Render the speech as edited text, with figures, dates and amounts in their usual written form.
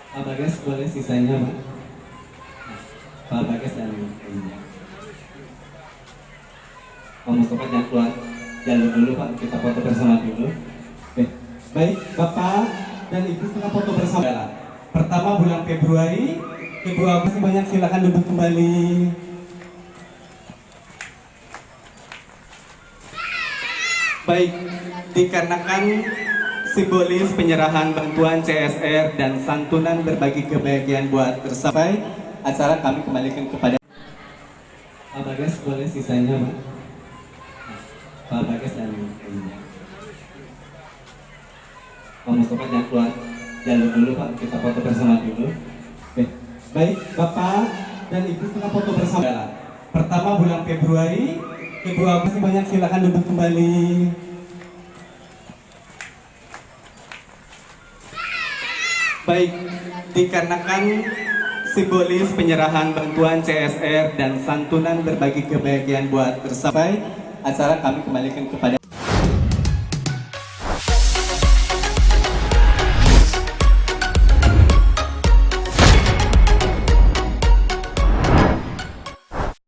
Pak Bagas boleh sisanya Pak. Pak Bagas dan ibunya. Pak Mustafa jangan keluar, jalur dulu Pak, kita foto bersama dulu. Oke. Baik, Bapak dan Ibu kita foto bersama. Pertama bulan Februari, Ibu Agus banyak, silakan duduk kembali. Baik, dikarenakan simbolis penyerahan bantuan CSR dan santunan berbagi kebahagiaan buat tersampai, acara kami kembalikan kepada Pak Bagas boleh sisanya Pak. Pak Bagas dan ibunya. Pak Mustafa jangan keluar, jalur dulu Pak, kita foto bersama dulu. Oke. Baik, Bapak dan Ibu kita foto bersama. Pertama bulan Februari, Ibu Agus banyak, silakan duduk kembali. Baik, dikarenakan simbolis penyerahan bantuan CSR dan santunan berbagi kebahagiaan buat tersampai, acara kami kembalikan kepada